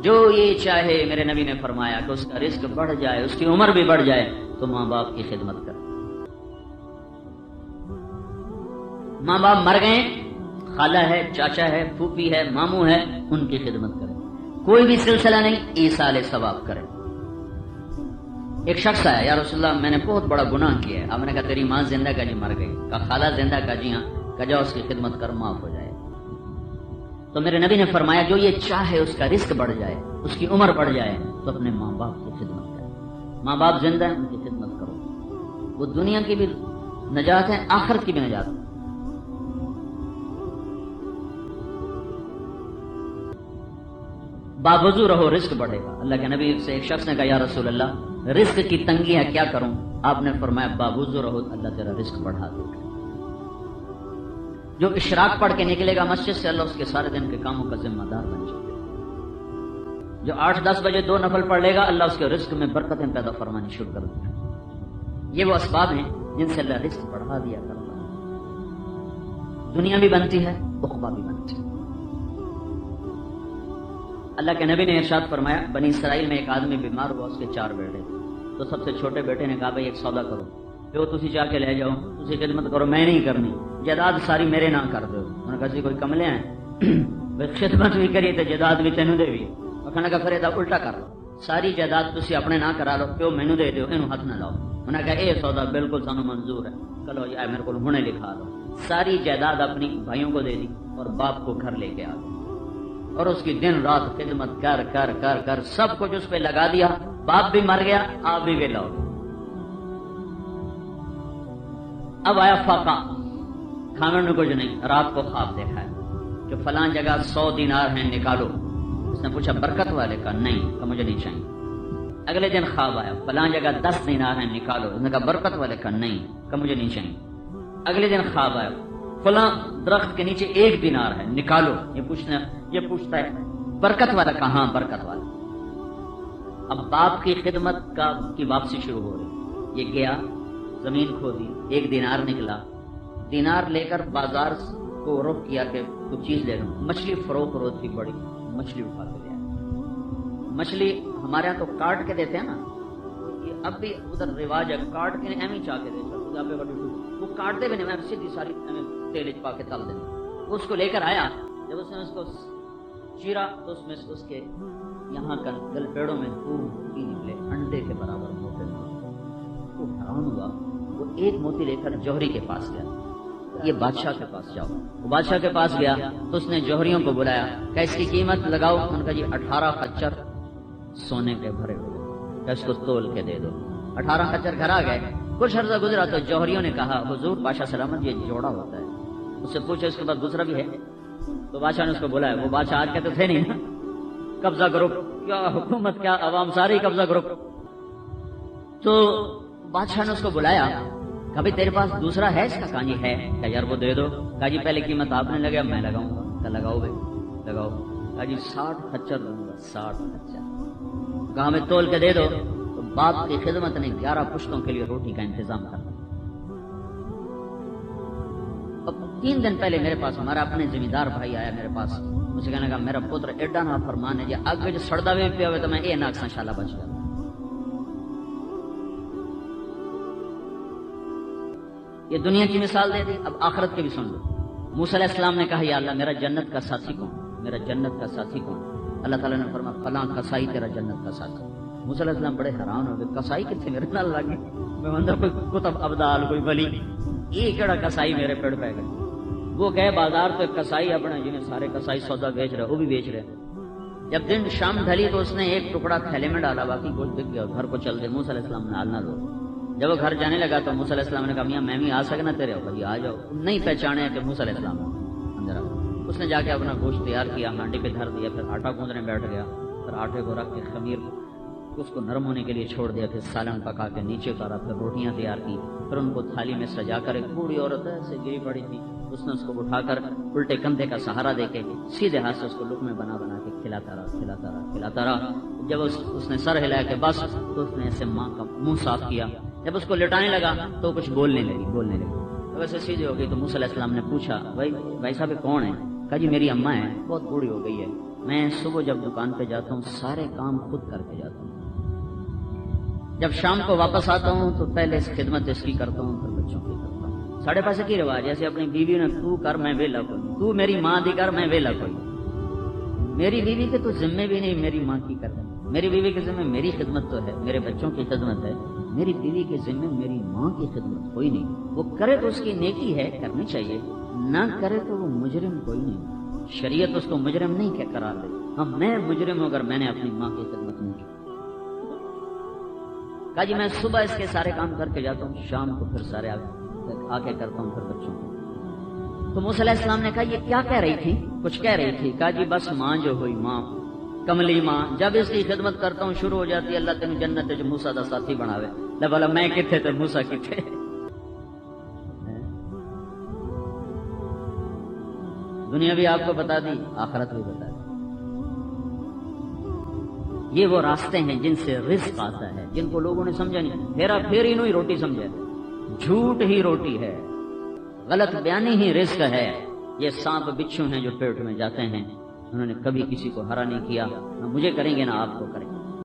جو یہ چاہے، میرے نبی نے فرمایا کہ اس کا رزق بڑھ جائے، اس کی عمر بھی بڑھ جائے، تو ماں باپ کی خدمت کرے۔ ماں باپ مر گئے، خالہ ہے، چاچا ہے، پھوپھی ہے، ماموں ہے، ان کی خدمت کرے۔ کوئی بھی سلسلہ نہیں، ایصال ثواب کرے۔ ایک شخص آیا، یا رسول اللہ میں نے بہت بڑا گناہ کیا ہے۔ آپ نے کہا تیری ماں زندہ کا جی مر گئی، کہا خالہ زندہ کا جی ہاں، کہا جاؤ اس کی خدمت کر، معاف ہو جائے۔ تو میرے نبی نے فرمایا جو یہ چاہے اس کا رزق بڑھ جائے، اس کی عمر بڑھ جائے، تو اپنے ماں باپ کی خدمت کرے۔ ماں باپ زندہ ہیں، ان کی خدمت کرو، وہ دنیا کی بھی نجات ہے، آخرت کی بھی نجات ہے۔ باوضو رہو، رزق بڑھے گا۔ اللہ کے نبی سے ایک شخص نے کہا یا رسول اللہ رزق کی تنگی ہے، کیا کروں؟ آپ نے فرمایا باوضو رہو، اللہ تیرا رزق بڑھا دے گا۔ جو اشراق پڑھ کے نکلے گا مسجد سے، اللہ اس کے سارے دن کے کاموں کا ذمہ دار بن جائے گا۔ جو 8-10 بجے 2 نفل پڑھ لے گا، اللہ اس کے رزق میں برکتیں پیدا فرمانی شروع کر دے گا۔ یہ وہ اسباب ہیں جن سے اللہ رزق بڑھا دیا کرتا ہے، دنیا بھی بنتی ہے، عقبہ بھی بنتی ہے۔ اللہ کے نبی نے ارشاد فرمایا بنی اسرائیل میں ایک آدمی بیمار ہوا، اس کے 4 بیٹے، تو سب سے چھوٹے بیٹے نے کہا بھائی ایک سودا کرو، جو تسی جا کے لے جاؤ، تسی خدمت کرو، میں نہیں کرنی، جائیداد ساری میرے نہ کر دو۔ انہوں نے کہا جی کوئی کملے ہیں بھائی خدمت بھی کری تو جائیداد بھی تینوں دے بھی۔ انہوں نے کہا پھر یہ الٹا کر لو، ساری جائیداد تسی اپنے نہ کرا لو، پیو مینوں دے دیو، اینوں ہاتھ نہ لاؤ۔ انہوں نے کہا اے سودا بالکل سانو منظور ہے، چلو یہ میرے کو ہنے لکھا دو۔ ساری جائیداد اپنی بھائیوں کو دے دی اور باپ کو گھر لے کے آ گئے، اور اس کی دن رات خدمت کر کر کر کر سب کچھ اس پہ لگا دیا۔ باپ بھی مر گیا، آپ بھی ویلا ہو گئے۔ اب آیا فاقہ، کھانے میں کچھ نہیں، رات کو خواب دیکھا ہے کہ فلاں جگہ 100 دینار ہیں، نکالو۔ اس نے پوچھا برکت والے کا؟ نہیں، کہ مجھے نہیں چاہیے۔ اگلے دن خواب آیا فلاں جگہ 10 دینار ہیں، نکالو۔ اس نے کہا برکت والے کا؟ نہیں، کہ مجھے نہیں چاہیے۔ اگلے دن خواب آیا فلاں درخت کے نیچے 1 دینار ہے، نکالو۔ یہ پوچھتا ہے برکت والا کہاں؟ برکت والا۔ اب باپ کی خدمت کی واپسی شروع ہو رہی۔ یہ گیا، زمین کھودی، 1 دینار نکلا، دینار لے کر بازار کو رخ کیا کہ کچھ چیز لے لوں۔ مچھلی فروخت تھی بڑی، مچھلی اٹھا کے لیا۔ مچھلی ہمارے ہاں تو کاٹ کے دیتے ہیں نا، یہ اب بھی ادھر رواج ہے، کاٹ کے ایویں ہی چاہ کے دیتے، وہ کاٹتے بھی نہیں، میں سیدھی ساری تیل پا کے تل دیں۔ وہ اس کو لے کر آیا، جب اس نے اس کو چیرا تو اس میں اس کے یہاں کا گل پیڑوں میں موتی نکلے، انڈے کے برابر موٹے۔ وہ حیران ہوا، وہ 1 موتی لے کر جوہری کے پاس گیا، یہ بادشاہ کے پاس جاؤ۔ وہ بادشاہ کے پاس گیا تو اس نے جوہریوں کو بلایا کہ اس کی قیمت لگاؤ۔ ان کا جی 18 خچر سونے کے بھرے ہوئے، کہ اس کو تول کے دے دو۔ 18 خچر گھر آ گئے۔ کچھ عرصہ گزرا تو جوہریوں نے کہا حضور بادشاہ سلامت یہ جوڑا ہوتا ہے۔ اس سے پوچھا اس کے بعد دوسرا بھی ہے؟ تو بادشاہ نے اس کو بلایا۔ وہ بادشاہ آج کہتے تھے نہیں نا، قبضہ گروپ، کیا حکومت، کیا عوام، ساری قبضہ گروپ۔ تو بادشاہ نے اس کو بلایا، کہا بھائی تیرے پاس دوسرا ہے اس کا؟ کہا جی ہے۔ کہا یار وہ دے دو۔ کہا جی پہلے قیمت آپ نے لگایا، میں لگاؤں گا۔ کہا لگاؤ بھائی لگاؤ۔ کہا جی 60 خچر لوں گا، 60 خچر۔ کہا ہمیں تول کے دے دو۔ تو باپ کی خدمت نے 11 پشتوں کے لیے روٹی کا انتظام کرنا۔ 3 دن پہلے میرے پاس ہمارا اپنے ذمہ دار بھائی آیا میرے پاس، مجھے کہنے لگا میرا پتر ایڈا نا فرمان ہے جی اگ جو سڑدا بھی پیا ہوئے تو میں یہ نہ اکساں شالا بچ گیا۔ یہ دنیا کی مثال دے دی، اب آخرت کی بھی سن لو۔ موسیٰ علیہ السلام نے کہا یا اللہ میرا جنت کا ساتھی کون؟ میرا جنت کا ساتھی کون؟ اللہ تعالیٰ نے فرمایا فلاں کسائی تیرا جنت کا ساتھی۔ موسیٰ علیہ السلام بڑے حیران ہو گئے، کسائی کتنے میرے نال لگے؟ میں اندر کوئی کتب ابدال، کوئی ولی، یہ کیڑا کسائی میرے پیڑ پہ گئے؟ وہ گئے بازار تو ایک کسائی اپنا، جنہیں سارے کسائی سودا بیچ رہے، وہ بھی بیچ رہے۔ جب دن شام ڈھلی تو اس نے ایک ٹکڑا تھیلے میں ڈالا، باقی گوشت بک گیا، گھر کو چل دے۔ موسیٰ علیہ السلام نے نہ لو۔ جب وہ گھر جانے لگا تو موسیٰ علیہ السلام نے کہا میاں میں بھی آ سکنا تیرے ہو؟ جی آ جاؤ۔ نہیں پہچانے کہ موسیٰ علیہ السلام اندر۔ اس نے جا کے اپنا گوشت تیار کیا، ہانڈی پہ دھر دیا، پھر آٹا گوندنے بیٹھ گیا، پھر آٹے کو رکھ کے خمیر اس کو نرم ہونے کے لیے چھوڑ دیا، پھر سالن پکا کے نیچے اتارا، پھر روٹیاں تیار کی، پھر ان کو تھالی میں سجا کر، ایک بوڑھی عورت ایسے گری پڑی تھی، اس نے اس کو اٹھا کر الٹے کندھے کا سہارا دے کے سیدھے ہاتھ سے اس کو لقمے بنا بنا کے کھلاتا رہا۔ جب اس نے سر ہلایا کہ بس، تو اس نے ایسے ماں کا منہ صاف کیا۔ جب اس کو لٹانے لگا تو کچھ بولنے لگی۔ تو ویسے سیدھے ہو گئی تو موسیٰ علیہ السلام نے پوچھا بھائی صاحب کون ہے؟ کہا جی میری اماں ہے، بہت بوڑھی ہو گئی ہے، میں صبح جب دکان پہ جاتا ہوں سارے کام خود کر کے جاتا ہوں، جب شام کو واپس آتا ہوں تو پہلے خدمت اس کی کرتا ہوں پھر بچوں کی کرتا ہوں۔ ساڑھے پاسے کی رواج جیسے اپنی بیوی نے تو کر میں ویلا کوئی، تو میری ماں دی کر میں ویلا کوئی۔ میری بیوی کے تو ذمے بھی نہیں میری ماں کی کرنا، میری بیوی کے ذمے میری خدمت تو ہے، میرے بچوں کی خدمت ہے، میری بیوی کے ذمے میری ماں کی خدمت کوئی نہیں۔ وہ کرے تو اس کی نیکی ہے، کرنی چاہیے، نہ کرے تو وہ مجرم کوئی نہیں۔ شریعت اس کو مجرم نہیں کہ قرار دے، ہاں میں مجرم ہوں اگر میں نے اپنی ماں کی خدمت نہیں کی۔ کہا جی میں صبح اس کے سارے کام کر کے جاتا ہوں، شام کو پھر سارے آ کے کرتا ہوں پھر بچوں کو۔ تو موسیٰ علیہ السلام نے کہا یہ کیا کہہ رہی تھی؟ کچھ کہہ رہی تھی۔ کہا جی بس ماں جو ہوئی، ماں کملی ماں، جب اس کی خدمت کرتا ہوں شروع ہو جاتی ہے اللہ تین جنت جو موسیٰ دا ساتھی بناوے۔ لے بولا میں کتنے تے موسیٰ کتنے۔ دنیا بھی آپ کو بتا دی، آخرت بھی بتا دی۔ یہ وہ راستے ہیں جن سے رزق آتا ہے، جن کو لوگوں نے سمجھا نہیں، پھیرا پھیری نو ہی روٹی سمجھا، جھوٹ ہی روٹی ہے، غلط بیانی ہی رزق ہے۔ یہ سانپ بچھو ہیں جو پیٹ میں جاتے ہیں، انہوں نے کبھی کسی کو ہرا نہیں کیا، نہ مجھے کریں گے نہ آپ کو کریں گے۔